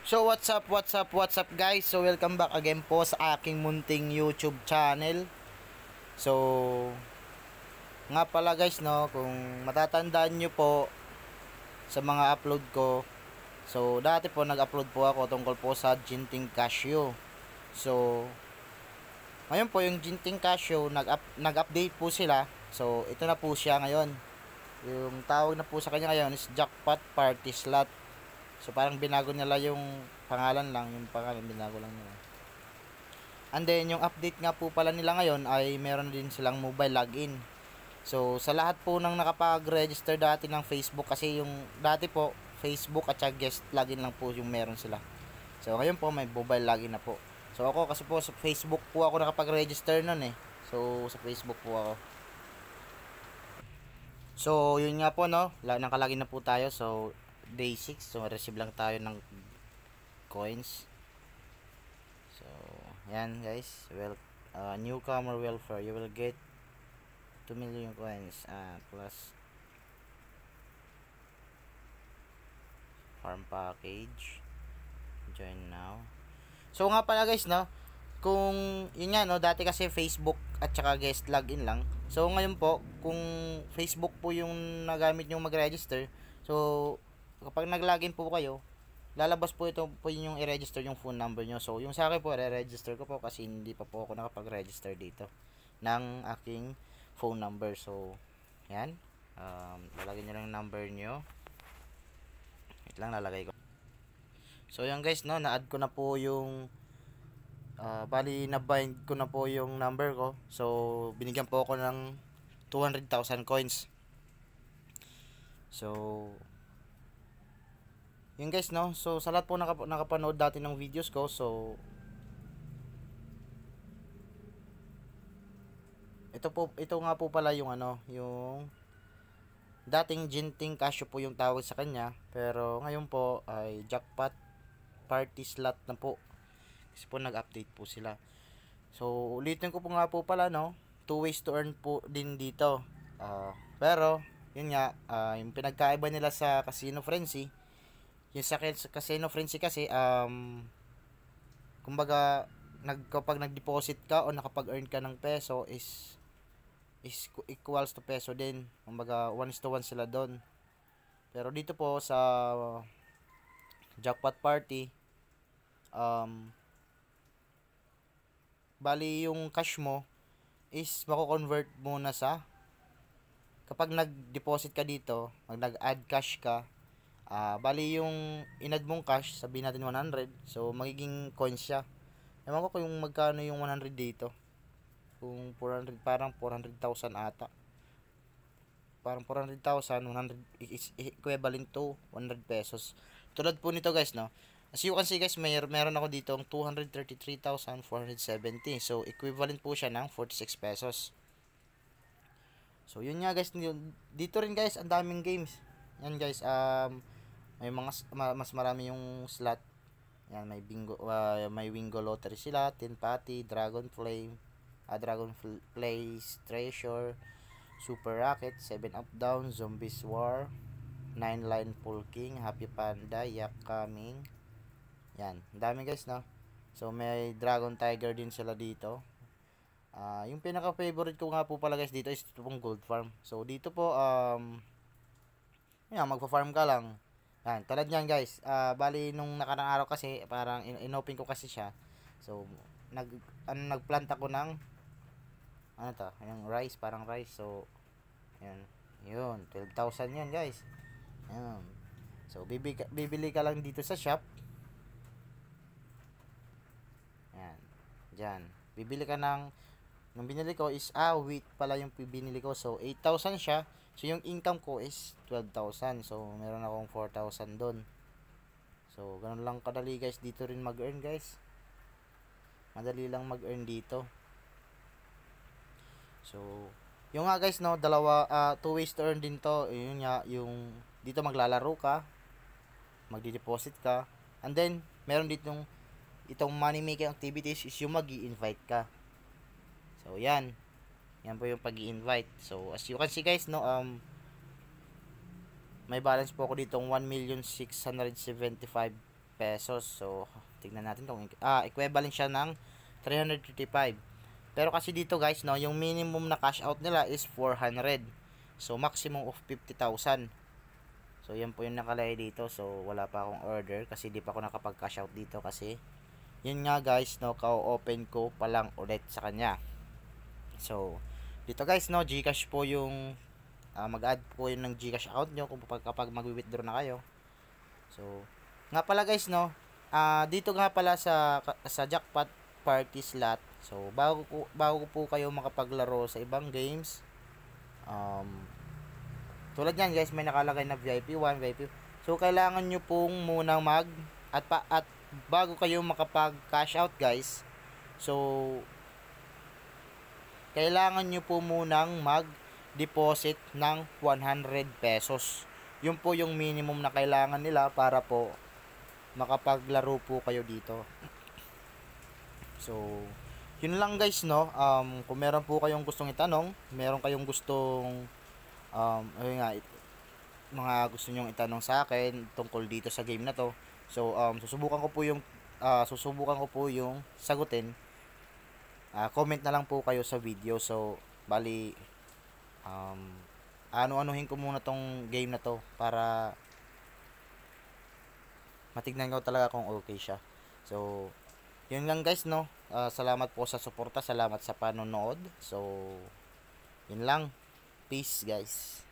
So what's up guys? So welcome back again po sa aking munting YouTube channel. So nga pala guys, no, kung matatandaan nyo po sa mga upload ko. So dati po nag-upload po ako tungkol po sa Ginting Casio. So ngayon po yung Ginting Casio nag-update po sila. So ito na po siya ngayon. Yung tawag na po sa kanya ngayon is Jackpot Party Slot. So parang binago nila yung pangalan lang, yung pangalan binago lang nila. And then yung update nga po pala nila ngayon ay meron din silang mobile login. So sa lahat po ng nakapag-register dati ng Facebook, kasi yung dati po Facebook at saka guest login lang po yung meron sila. So ngayon po may mobile login na po. So ako kasi po sa Facebook po ako nakapag-register nun eh. So sa Facebook po ako. So yun nga po, no, nakalagin na po tayo. So day 6, so receive lang tayo ng coins. So yan guys, newcomer welfare, you will get 2 million coins plus farm package, join now. So nga pala guys, no, kung yun nga, no, dati kasi Facebook at saka guest login lang. So ngayon po, kung Facebook po yung nagamit nyo mag-register, so kapag nag-login po kayo, lalabas po ito po yung i-register yung phone number nyo. So yung sa akin po, re-register ko po kasi hindi pa po ako nakapag-register dito ng aking phone number. So yan, lalagay nyo lang yung number nyo. Wait lang, lalagay ko. So yan guys, no, na-add ko na po yung bali na-bind ko na po yung number ko. So binigyan po ako ng 200,000 coins. So yun guys, no. So sa lahat po nakapanood dati ng videos ko, so ito nga po pala yung ano, yung dating Ginting Casio po yung tawag sa kanya, pero ngayon po ay Jackpot Party Slot na po. Kasi po nag-update po sila. So ulitin ko po nga po pala, no, 2 ways to earn po din dito. Pero yun nga, yung pinagkaiba nila sa Casino Frenzy, yung sa Casino Frenzy kasi kumbaga kapag nag-deposit ka o nakapag-earn ka ng peso is equals to peso din. Kumbaga 1:1 sila doon. Pero dito po sa Jackpot Party, bali yung cash mo is mako-convert muna sa, kapag nag-deposit ka dito, nag-add cash ka, bali yung inad mong cash, sabihin natin 100, so magiging coins siya. Ewan ko kung magkano yung 100 dito. Kung 400, parang 400,000 ata. Parang 400,000, 100 is equivalent to 100 pesos. Tulad po nito guys, no. As you can see guys, meron ako dito ang 233,470. So equivalent po siya ng 46 pesos. So yun nga guys, dito rin guys, ang daming games. Yan guys, may mas marami yung slot. Yan, may bingo, may wingo lottery sila, tin patty, dragon flame, dragon plays, treasure, super racket, 7 up down, zombies war, 9 line full king, happy panda, yak coming. Yan, dami guys, no. So may dragon tiger din sila dito. Yung pinaka favorite ko nga po pala guys dito is ito pong gold farm. So dito po yan, magfa-farm ka lang. Yan, tulad niyan guys. Bali nung nakarang araw kasi parang inopen ko kasi siya. So nagplant ako ng ano to, yung rice, parang rice. So yan. Yun, 12,000 yan guys. Yan. So bibili ka lang dito sa shop. Yan. Diyan. Bibili ka ng yung binili ko is wheat pala yung binili ko. So 8,000 siya. So yung income ko is 12,000. So meron akong 4,000 doon. So ganun lang kadali guys dito rin mag-earn guys. Madali lang mag-earn dito. So yung nga guys, no, two ways to earn din to. Yun nga, yung dito maglalaro ka, magdi-deposit ka, and then meron ditong itong money making activities is yung magi-invite ka. So yan po yung pag-i-invite. So as you can see guys, no, may balance po ako ditong 1,675,000 pesos. So, tignan natin kung equivalent siya ng 355. Pero kasi dito guys, no, yung minimum na cash out nila is 400. So, maximum of 50,000. So, yan po yung nakalagay dito. So, wala pa akong order kasi di pa ako nakapag-cash out dito kasi yun nga guys, no, ka-open ko pa lang ulit sa kanya. So, dito guys, no, GCash po yung mag-add po yun ng GCash account nyo kapag mag-withdraw na kayo. So, nga pala guys, no, dito nga pala sa jackpot party slot. So, bago po kayo makapaglaro sa ibang games, tulad yan guys, may nakalagay na VIP 1, VIP. So, kailangan nyo pong munang at bago kayo makapag cash out guys, so kailangan nyo po munang mag-deposit ng 100 pesos. Yun po yung minimum na kailangan nila para po makapaglaro po kayo dito. So, yun lang guys, no. Kung meron po kayong gustong itanong, meron kayong gustong ayun nga, mga gusto nyong itanong sa akin tungkol dito sa game na to. So, susubukan ko po yung sagutin. Comment na lang po kayo sa video. So, bali ano-anuhin ko muna tong game na to para matignan ko talaga kung okay siya. So, yun lang guys, no. Salamat po sa suporta, salamat sa panonood. So, yun lang. Peace guys.